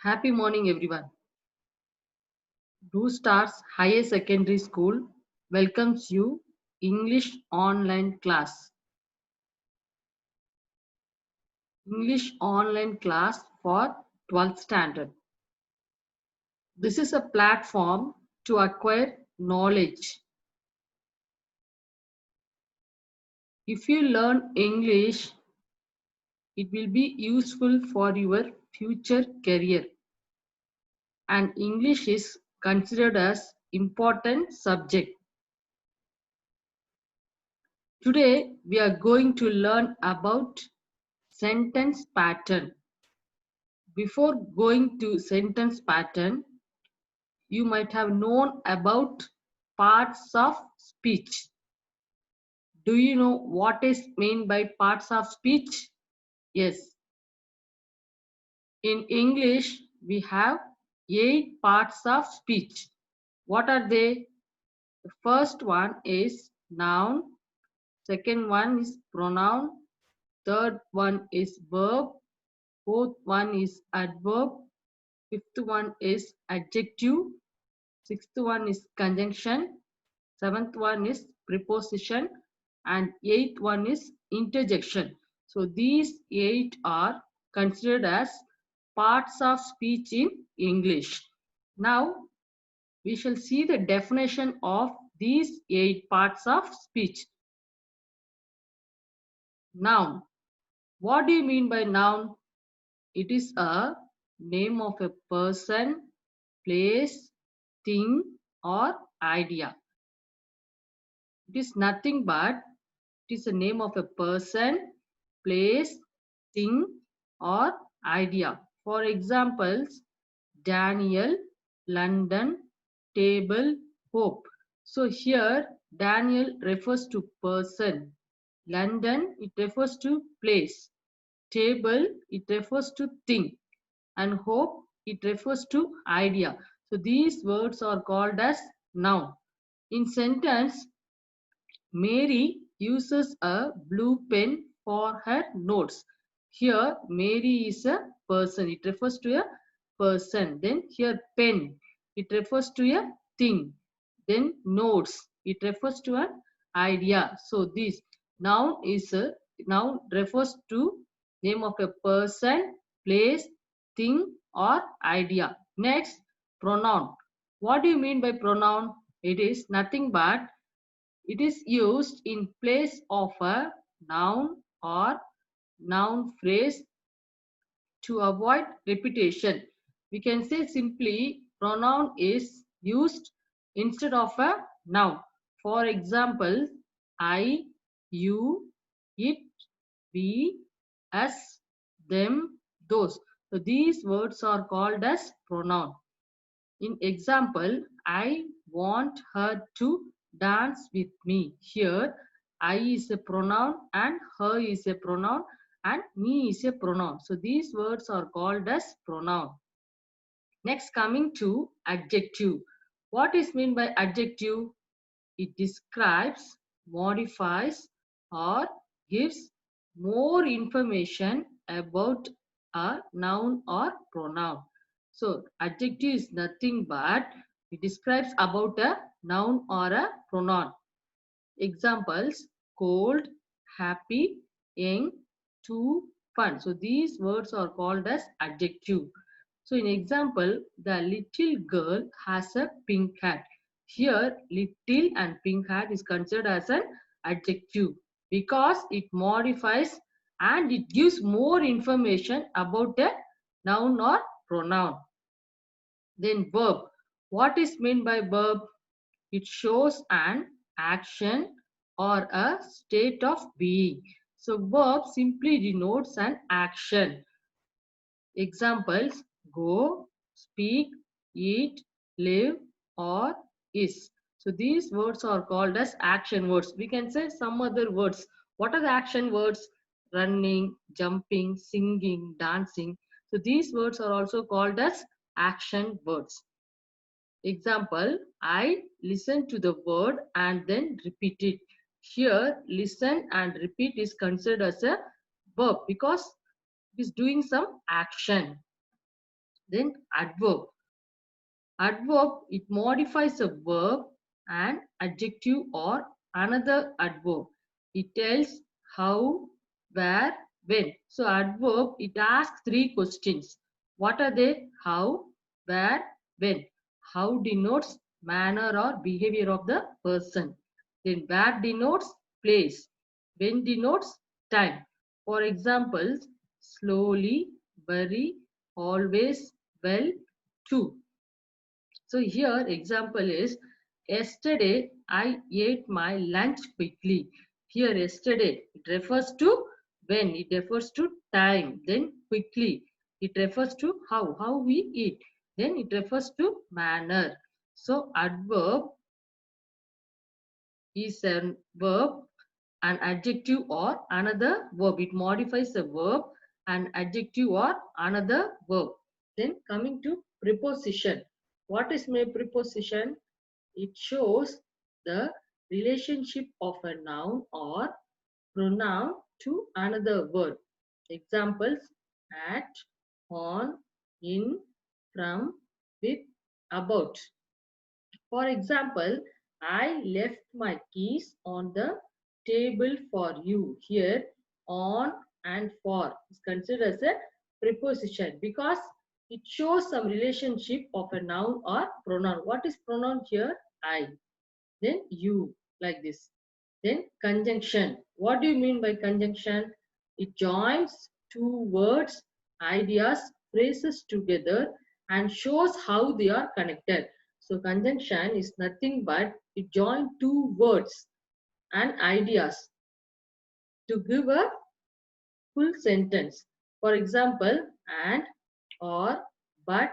Happy morning, everyone. Blue Stars Higher Secondary School welcomes you English online class. English online class for 12th standard. This is a platform to acquire knowledge. If you learn English, it will be useful for your future career. And English is considered as important subject. Today we are going to learn about sentence pattern. Before going to sentence pattern, you might have known about parts of speech. Do you know what is meant by parts of speech? Yes. In English, we have 8 parts of speech. What are they? The first one is noun, second one is pronoun, third one is verb, fourth one is adverb, fifth one is adjective, sixth one is conjunction, seventh one is preposition, and eighth one is interjection. So these 8 are considered as parts of speech in English. Now we shall see the definition of these 8 parts of speech. Noun. What do you mean by noun? It is a name of a person, place, thing, or idea. It is nothing but it is a name of a person, place, thing, or idea. For examples, Daniel, London, table, hope. So here Daniel refers to person. London, it refers to place. Table, it refers to thing. And hope, it refers to idea. So these words are called as noun. In sentence, Mary uses a blue pen for her notes. Here, Mary is a person. It refers to a person. Then here, pen. It refers to a thing. Then notes. It refers to an idea. So this noun refers to name of a person, place, thing, or idea. Next, pronoun. What do you mean by pronoun? It is nothing but it is used in place of a noun or noun phrase to avoid repetition. We can say simply pronoun is used instead of a noun. For example, I, you, it, we, us, them, those. So these words are called as pronoun. In example, I want her to dance with me. Here, I is a pronoun and her is a pronoun and me is a pronoun. So these words are called as pronoun. Next, coming to adjective. What is meant by adjective? It describes, modifies, or gives more information about a noun or pronoun. So adjective is nothing but it describes about a noun or a pronoun. Examples: cold, happy, young, too, fun. So these words are called as adjective. So in example, the little girl has a pink hat. Here, little and pink hat is considered as an adjective because it modifies and it gives more information about a noun or pronoun. Then verb. What is meant by verb? It shows an action or a state of being. So verb simply denotes an action. Examples: go, speak, eat, live, or is. So these words are called as action words. We can say some other words. What are the action words? Running, jumping, singing, dancing. So these words are also called as action words. Example, I listen to the word and then repeat it. Here, listen and repeat is considered as a verb because it is doing some action. Then adverb. Adverb, it modifies a verb, an adjective or another adverb. It tells how, where, when. So adverb, it asks three questions. What are they? How, where, when. How denotes manner or behavior of the person. Then where denotes place. When denotes time. For examples, slowly, very, always, well, too. So here example is, yesterday I ate my lunch quickly. Here yesterday, it refers to when, it refers to time. Then quickly, it refers to how we eat. Then it refers to manner. So adverb is a verb, an adjective or another verb. It modifies a verb, an adjective or another verb. Then coming to preposition. What is my preposition? It shows the relationship of a noun or pronoun to another word. Examples: at, on, in, from, with, about. For example, I left my keys on the table for you. Here, on and for is considered as a preposition because it shows some relationship of a noun or pronoun. What is pronoun here? I. Then you, like this. Then conjunction. What do you mean by conjunction? It joins two words, ideas, phrases together and shows how they are connected. So conjunction is nothing but it joins two words and ideas to give a full sentence. For example, and, or, but,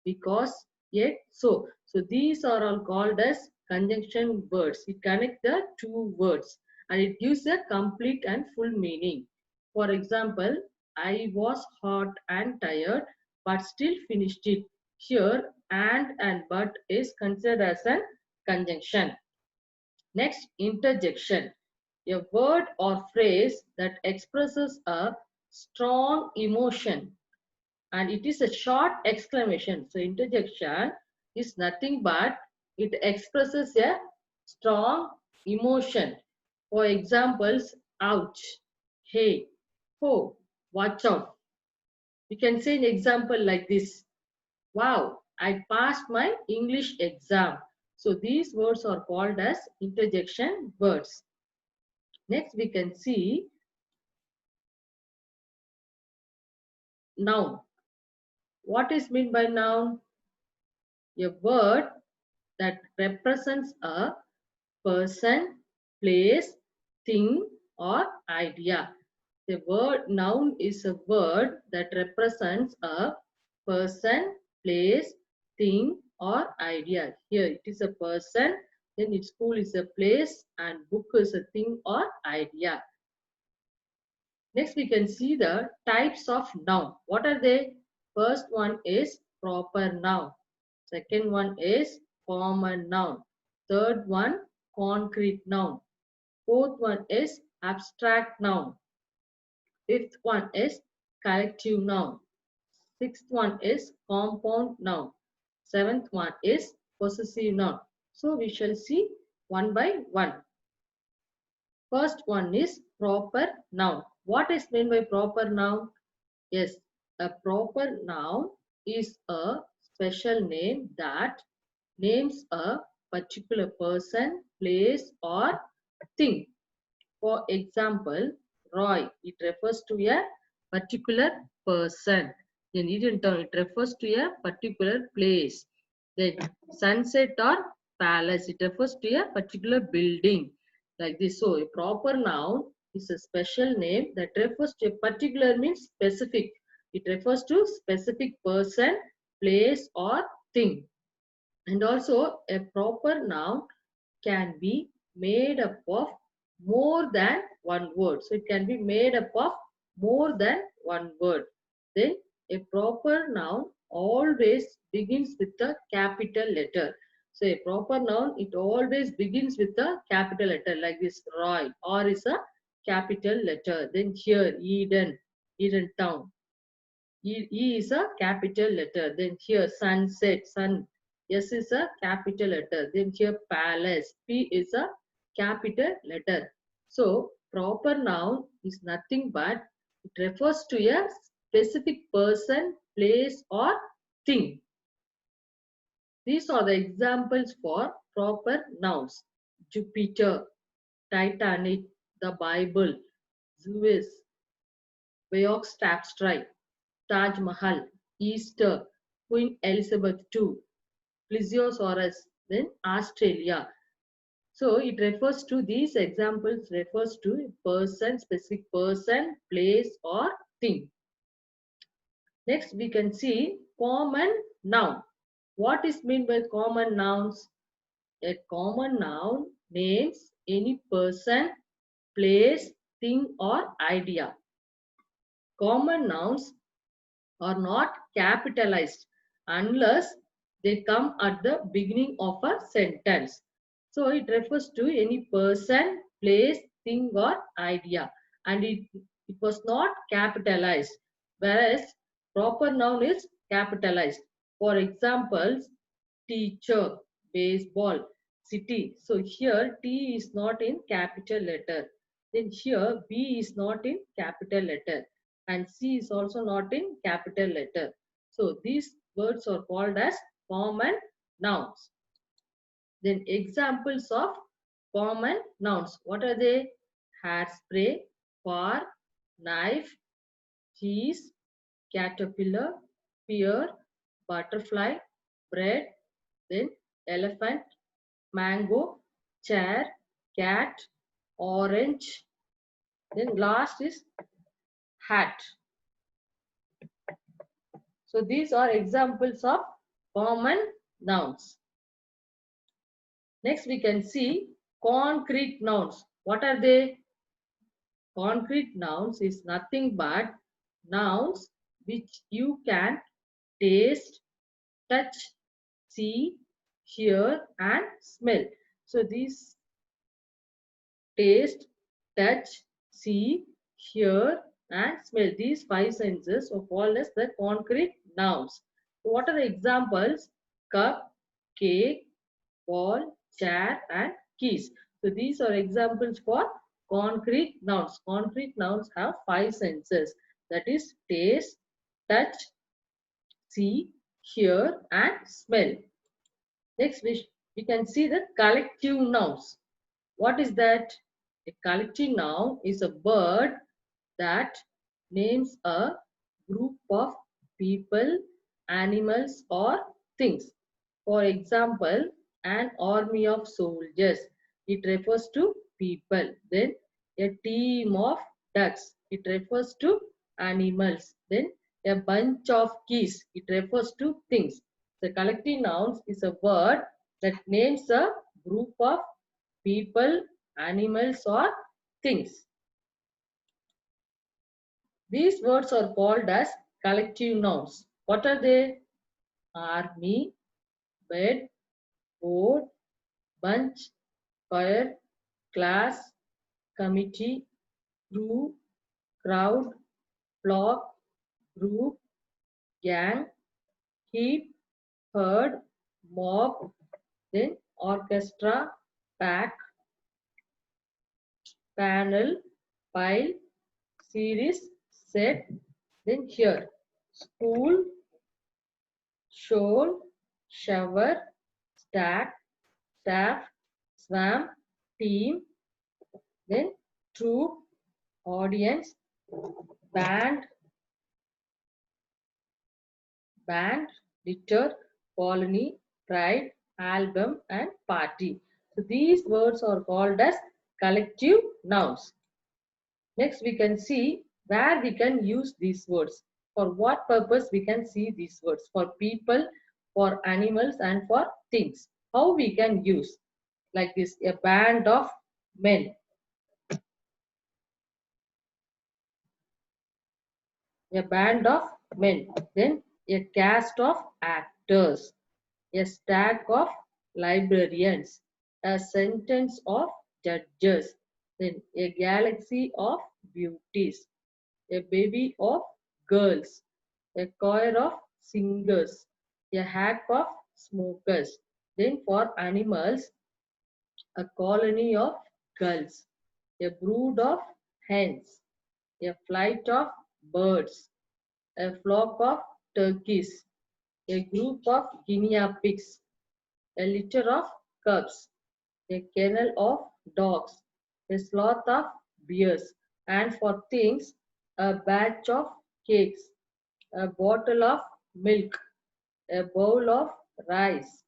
because, yet, so. So these are all called as conjunction words. It connects the two words and it gives a complete and full meaning. For example, I was hot and tired but still finished it. Here, and but is considered as a conjunction. Next, interjection. A word or phrase that expresses a strong emotion and it is a short exclamation. So interjection is nothing but it expresses a strong emotion. For examples, ouch, hey, ho, watch out. You can say an example like this: wow, I passed my English exam. So these words are called as interjection words. Next, we can see noun. What is meant by noun? A word that represents a person, place, thing, or idea. The word noun is a word that represents a person, place, thing, or idea. Here it is a person, then its school is a place, and book is a thing or idea. Next, we can see the types of noun. What are they? First one is proper noun. Second one is common noun. Third one, concrete noun. Fourth one is abstract noun. Fifth one is collective noun. Sixth one is compound noun. Seventh one is possessive noun. So we shall see one by one. First one is proper noun. What is meant by proper noun? Yes, a proper noun is a special name that names a particular person, place, or thing. For example, Roy, it refers to a particular person. In Indian term, it refers to a particular place. Then sunset or palace, it refers to a particular building. Like this. So a proper noun is a special name that refers to a particular means specific. It refers to specific person, place or thing. And also a proper noun can be made up of more than one word. So it can be made up of more than one word. Then a proper noun always begins with a capital letter. So a proper noun, it always begins with a capital letter like this: Roy, or is a capital letter. Then here, Eden, Eden town. E is a capital letter. Then here sunset, sun. S is a capital letter. Then here palace. P is a capital letter. So proper noun is nothing but it refers to a specific person, place or thing. These are the examples for proper nouns. Jupiter, Titanic, the Bible, Zeus, Beox Tapestry, Taj Mahal, Easter, Queen Elizabeth II, Plesiosaurus, then Australia. So it refers to these examples refers to person, specific person, place or thing. Next we can see common noun. What is meant by common nouns? A common noun names any person, place, thing or idea. Common nouns are not capitalized unless they come at the beginning of a sentence. So it refers to any person, place, thing or idea, and it was not capitalized, whereas proper noun is capitalized. For examples, teacher, baseball, city. So here T is not in capital letter. Then here B is not in capital letter and C is also not in capital letter. So these words are called as common nouns. Then examples of common nouns. What are they? Hairspray, car, knife, cheese, caterpillar, pear, butterfly, bread, then elephant, mango, chair, cat, orange. Then last is hat. So these are examples of common nouns. Next we can see concrete nouns. What are they? Concrete nouns is nothing but nouns which you can taste, touch, see, hear and smell. So these taste, touch, see, hear and smell. These five senses are called as the concrete nouns. So what are the examples? Cup, cake, ball, chair and keys. So these are examples for concrete nouns. Concrete nouns have five senses, that is taste, touch, see, hear and smell. Next we can see the collective nouns. What is that? A collective noun is a word that names a group of people, animals or things. For example, an army of soldiers. It refers to people. Then a team of ducks. It refers to animals. Then a bunch of keys. It refers to things. The collective nouns is a word that names a group of people, animals or things. These words are called as collective nouns. What are they? Army, bed, board, bunch, choir, class, committee, crew, crowd, flock, group, gang, heap, herd, mob, then orchestra, pack, panel, pile, series, set, then here, school, shoal, shower, stack, staff, swam, team, then troop, audience, band, band, litter, colony, pride, album, and party. So these words are called as collective nouns. Next, we can see where we can use these words. For what purpose we can see these words? For people, for animals, and for things. How we can use? Like this, a band of men. A band of men. Then a cast of actors. A stack of librarians. A sentence of judges. Then a galaxy of beauties. A baby of girls. a choir of singers, a hack of smokers. Then for animals, a colony of gulls, a brood of hens, a flight of birds, a flock of turkeys, a group of guinea pigs, a litter of cubs, a kennel of dogs, a sloth of bears, and for things, a batch of cakes, a bottle of milk, a bowl of rice,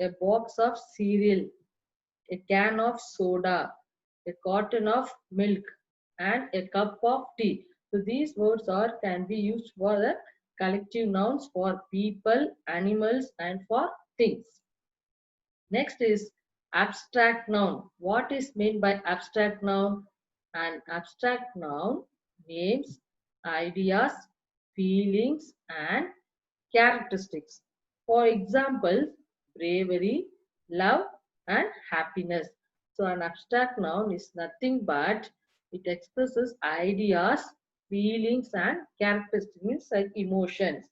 a box of cereal, a can of soda, a carton of milk, and a cup of tea. So these words are can be used for the collective nouns for people, animals, and for things. Next is abstract noun. What is meant by abstract noun? An abstract noun names, ideas, feelings, and characteristics. For example, bravery, love, and happiness. So an abstract noun is nothing but it expresses ideas, feelings, and characteristics like emotions.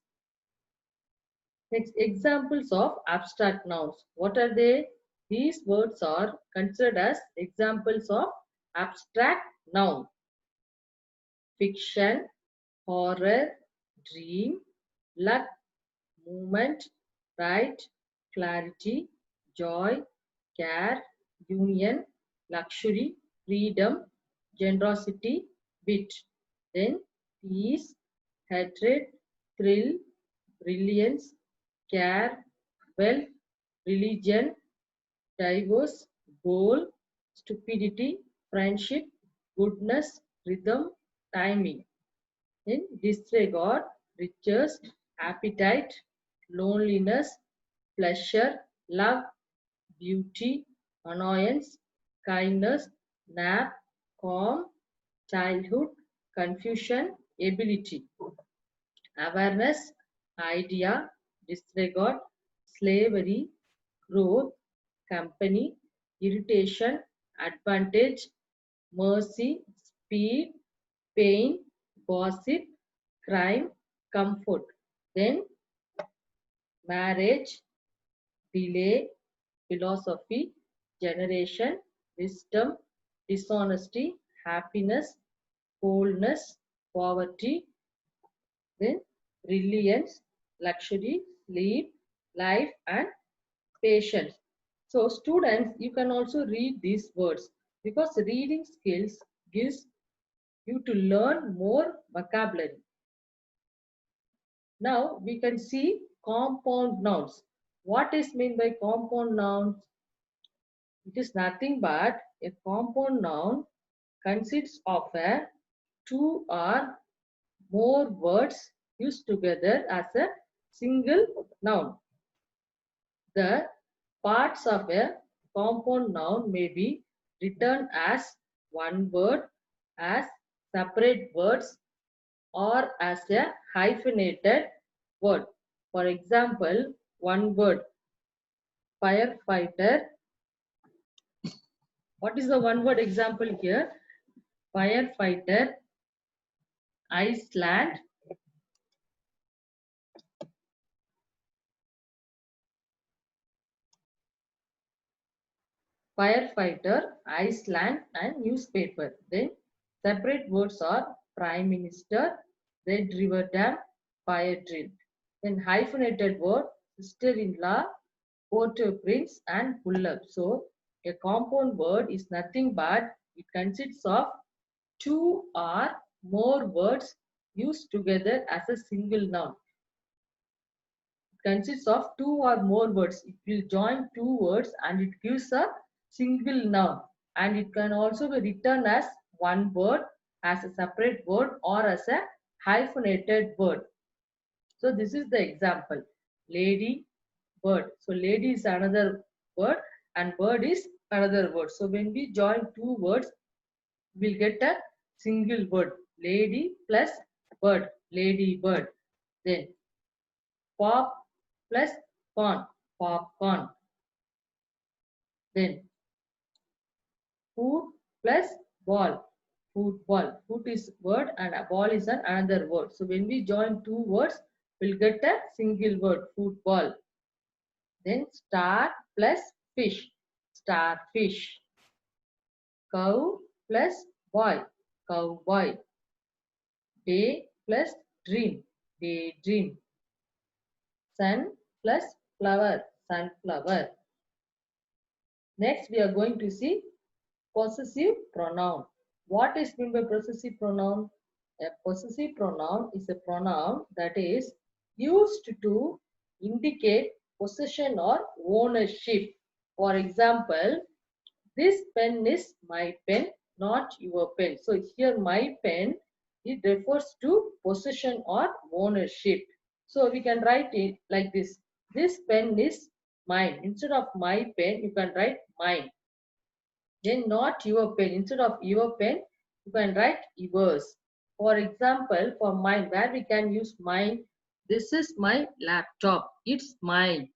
Next, examples of abstract nouns. What are they? These words are considered as examples of abstract noun. Fiction, horror, dream, luck, movement, right, clarity, joy, care, union, luxury, freedom, generosity, wit. Then peace, hatred, thrill, brilliance, care, wealth, religion, divorce, goal, stupidity, friendship, goodness, rhythm, timing. In disregard, riches, appetite, loneliness, pleasure, love, beauty, annoyance, kindness, nap, calm, childhood, confusion, ability, awareness, idea, disregard, slavery, growth, company, irritation, advantage, mercy, speed, pain, gossip, crime, comfort. Then marriage, delay, philosophy, generation, wisdom, dishonesty, happiness, coldness, poverty, then brilliance, luxury, sleep, life, and patience. So students, you can also read these words because reading skills gives you to learn more vocabulary. Now we can see compound nouns. What is meant by compound nouns? It is nothing but a compound noun consists of a two or more words used together as a single noun. The parts of a compound noun may be written as one word, as separate words, or as a hyphenated word. For example, one word firefighter. What is the one word example here? Firefighter, Iceland, firefighter, Iceland, and newspaper. Then separate words are Prime Minister, Red River Dam, fire drill. Then hyphenated word sister-in-law, Port-au-Prince, and pull-up. So a compound word is nothing but it consists of two or more words used together as a single noun. Consists of two or more words. It will join two words and it gives a single noun. And it can also be written as one word, as a separate word, or as a hyphenated word. So this is the example. Lady, bird. So lady is another word and bird is another word. So when we join two words, we'll get a single word. Lady plus bird. Lady, bird. Then pop plus corn, popcorn. Then food plus ball, Football. Foot is word and a ball is another word. So when we join two words, we'll get a single word, football. Then star plus fish, starfish. Cow plus boy, cowboy. Day plus dream, daydream. Sun plus flower, sunflower. Next, we are going to see possessive pronoun. What is meant by possessive pronoun? A possessive pronoun is a pronoun that is used to indicate possession or ownership. For example, this pen is my pen, not your pen. So here my pen, it refers to possession or ownership. So we can write it like this. This pen is mine. Instead of my pen, you can write mine. Then not your pen. Instead of your pen, you can write yours. For example, for mine, where we can use mine, this is my laptop. It's mine.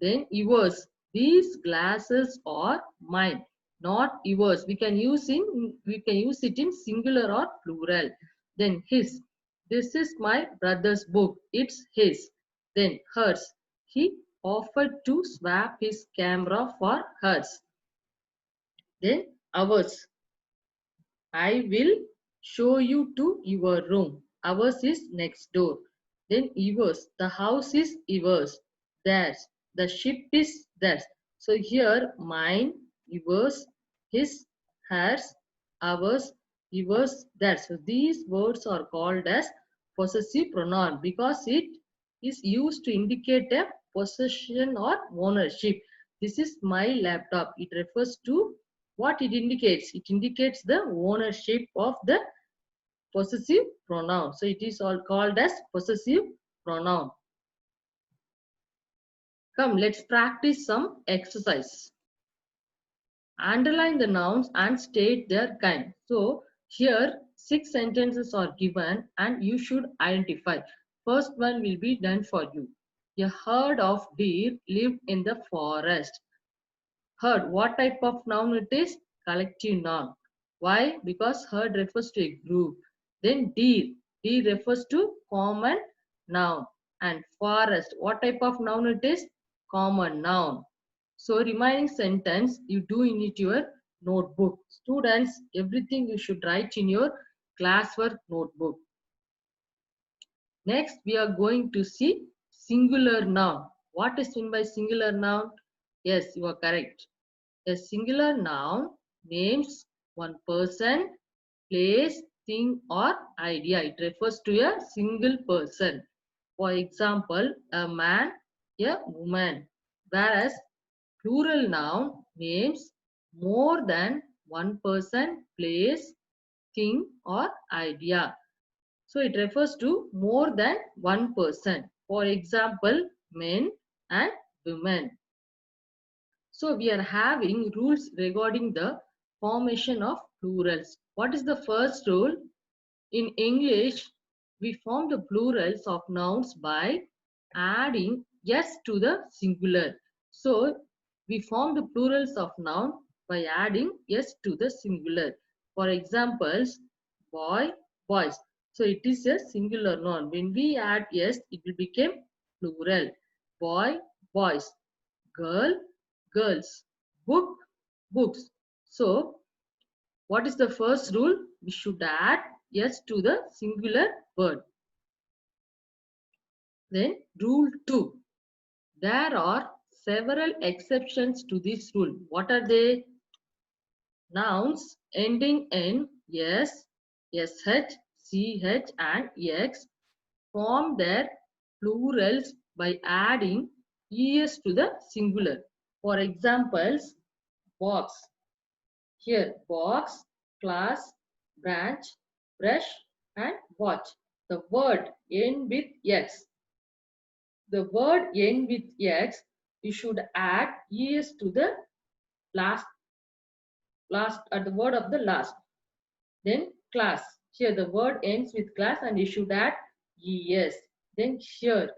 Then yours. These glasses are mine, not yours. We can use it in singular or plural. Then his. This is my brother's book. It's his. Then hers. He offered to swap his camera for hers. Then ours. I will show you to your room. Ours is next door. Then yours. The house is yours. Theirs. The ship is theirs. So here mine, yours, his, hers, ours, yours, theirs. So these words are called as possessive pronoun because it is used to indicate a possession or ownership. This is my laptop. It refers to what it indicates. It indicates the ownership of the possessive pronoun. So it is all called as possessive pronoun. Come, let's practice some exercise. Underline the nouns and state their kind. So here 6 sentences are given and you should identify. First one will be done for you. A herd of deer lived in the forest. Herd, what type of noun it is? Collective noun. Why? Because herd refers to a group. Then deer, deer refers to common noun. And forest, what type of noun it is? Common noun. So remaining sentence you do in it your notebook. Students, everything you should write in your classwork notebook. Next, we are going to see singular noun. What is meant by singular noun? Yes, you are correct. A singular noun names one person, place, thing or idea. It refers to a single person. For example, a man, a woman. Whereas plural noun names more than one person, place, thing or idea. So it refers to more than one person. For example, men and women. So we are having rules regarding the formation of plurals. What is the first rule? In English, we form the plurals of nouns by adding s to the singular. So we form the plurals of noun by adding s to the singular. For examples, boy, boys. So it is a singular noun. When we add s, it will become plural. Boy, boys. Girl, girls. Book, books. So what is the first rule? We should add s to the singular word. Then rule 2. There are several exceptions to this rule. What are they? Nouns ending in s, sh, ch and x form their plurals by adding es to the singular. For examples, box. Here, box, class, branch, brush and watch. The word end with x. The word end with x, you should add es to the last at the word of the last. Then class. Here the word ends with class and you should add es. Then here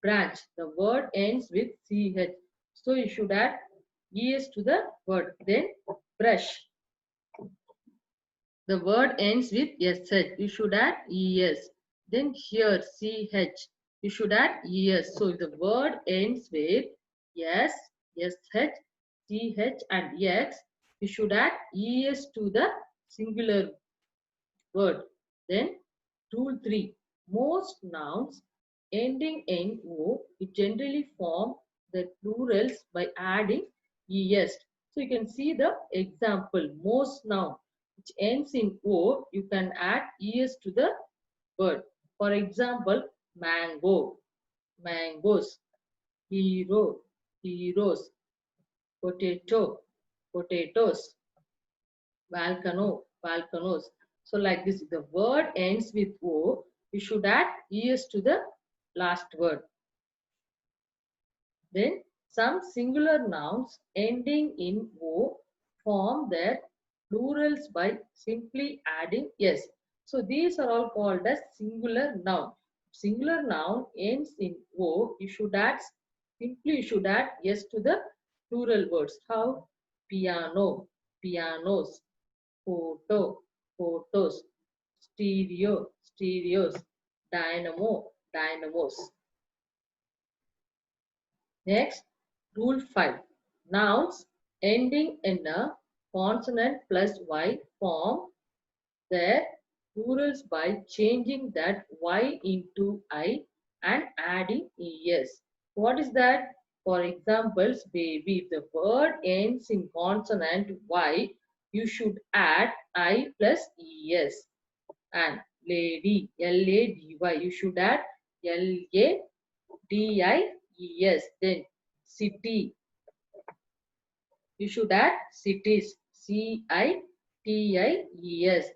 branch. The word ends with ch. So you should add es to the word. Then brush. The word ends with sh. You should add es. Then here ch. You should add es. So if the word ends with s, sh, ch and x, you should add es to the singular word. Then rule 3. Most nouns ending in o, it generally form the plurals by adding es. So you can see the example. Most noun which ends in o, you can add es to the word. For example, mango, mangoes, hero, heroes, potato, potatoes, volcano, volcanoes. So like this, the word ends with O, you should add ES to the last word. Then some singular nouns ending in O form their plurals by simply adding S. So these are all called as singular noun. Singular noun ends in O, you should add S to the plural words. How? Piano, pianos, photo, photos, stereo, stereos, dynamo, dynamos. Next, rule 5. Nouns ending in a consonant plus y form their plurals by changing that y into I and adding es. What is that? For examples, baby. If the word ends in consonant y, you should add I plus es. And lady, L-A-D-Y, you should add L-A-D-I-E-S. Then city, you should add cities, C-I-T-I-E-S.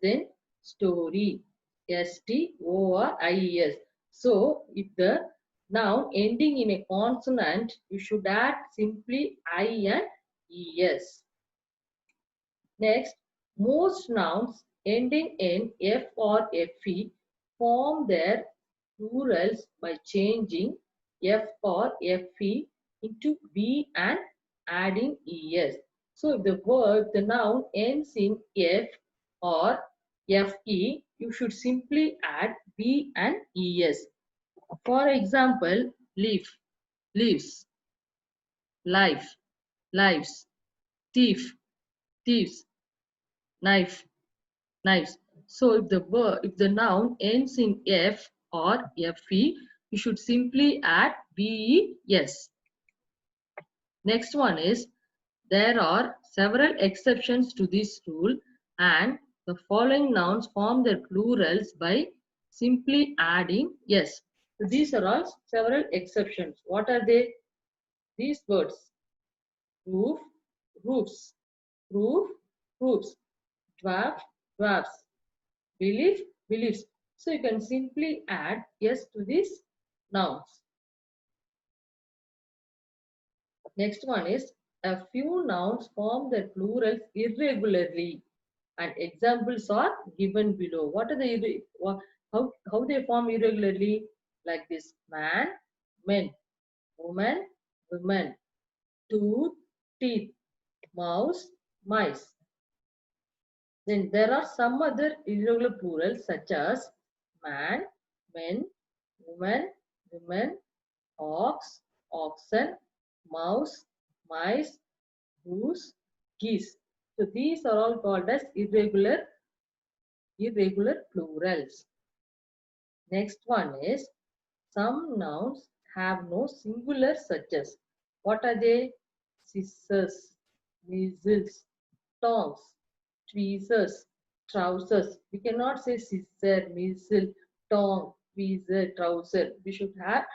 Then story, S-T-O-R-I-E-S. So if the noun ending in a consonant, you should add simply I and ES. Next, most nouns ending in F or FE form their plurals by changing F or FE into V and adding ES. So if the noun ends in F or FE, you should simply add V and ES. For example, leaf, leaves, life, lives, thief, thieves, knife, knives. So if the noun ends in F or FE, you should simply add VES. Next one is, there are several exceptions to this rule, and the following nouns form their plurals by simply adding S. So these are all several exceptions. What are they? These words: roof, roofs, roof, roofs, dwarf, dwarfs, belief, beliefs. So you can simply add yes to these nouns. Next one is, a few nouns form their plurals irregularly, and examples are given below. What are the how they form irregularly? Like this: man, men, woman, women, tooth, teeth, mouse, mice. Then there are some other irregular plurals such as man, men, woman, women, ox, oxen, mouse, mice, goose, geese. So these are all called as irregular plurals. Next one is, some nouns have no singular such as. What are they? Scissors, measles, tongs, tweezers, trousers. We cannot say scissor, measle, tong, tweezer, trouser. We should have.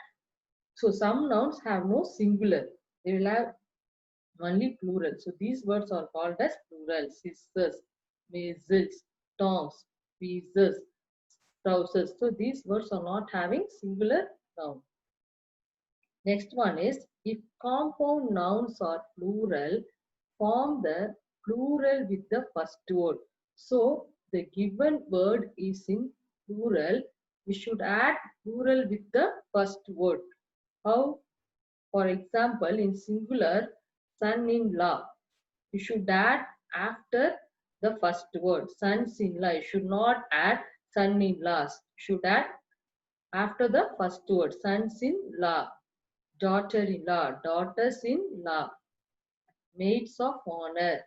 So some nouns have no singular. They will have only plural. So these words are called as plural. Scissors, measles, tongs, tweezers, trousers. So these words are not having singular noun. Next one is, if compound nouns are plural, form the plural with the first word. So the given word is in plural. We should add plural with the first word. How? For example, in singular, son-in-law, you should add after the first word. Sons-in-law. You should not add son-in-laws. Should add after the first word. Sons-in-law. Daughter-in-law. Daughters-in-law. Maids of honor.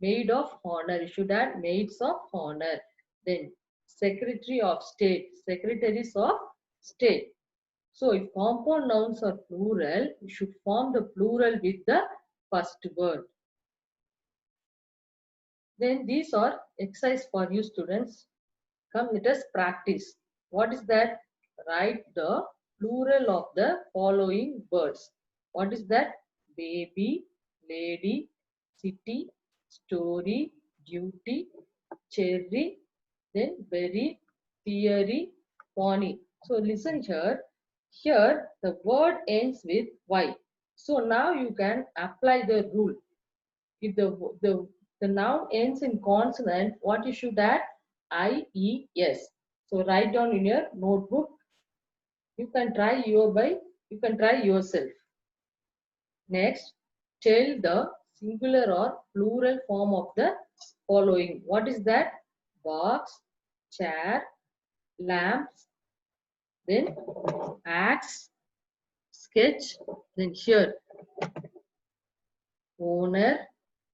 Maid of honor. You should add maids of honor. Then secretary of state. Secretaries of state. So if compound nouns are plural, you should form the plural with the first word. Then these are exercise for you students. Come, let us practice. What is that? Write the plural of the following words. What is that? Baby, lady, city, story, duty, cherry, then berry, theory, pony. So listen here. Here the word ends with Y. So now you can apply the rule. If the noun ends in consonant, what you should add? I-E-S. So write down in your notebook. You can try you can try yourself. Next, tell the singular or plural form of the following. What is that? Box, chair, lamps, then axe, sketch, then here owner,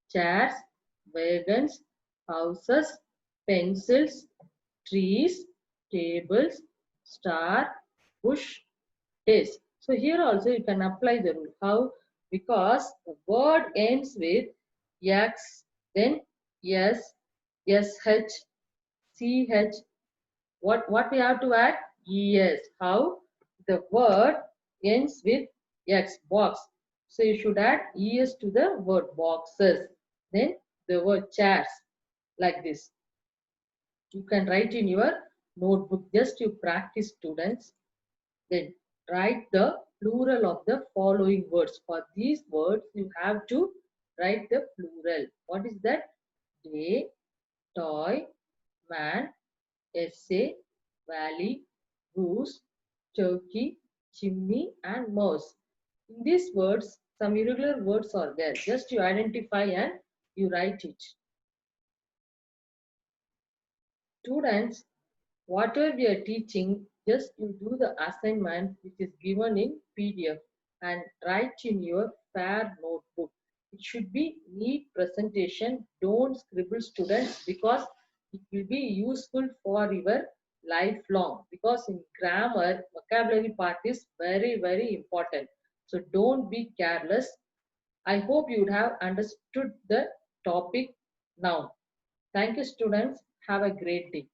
chairs, wagons, houses, pencils, trees, tables, star, bush, days. So here also you can apply the rule. How? Because the word ends with X, then S, SH, CH. What we have to add? ES. How? The word ends with X, box. So you should add ES to the word boxes. Then the word chairs, like this. You can write in your notebook. Just you practice, students. Then write the plural of the following words. For these words, you have to write the plural. What is that? Day, toy, man, essay, valley, goose, turkey, chimney, and mouse. In these words, some irregular words are there. Just you identify and you write it. Students, whatever we are teaching, just you do the assignment which is given in PDF and write in your fair notebook. It should be neat presentation. Don't scribble, students, because it will be useful for your lifelong, because in grammar vocabulary part is very important. So don't be careless. I hope you would have understood the topic now. Thank you, students. Have a great day.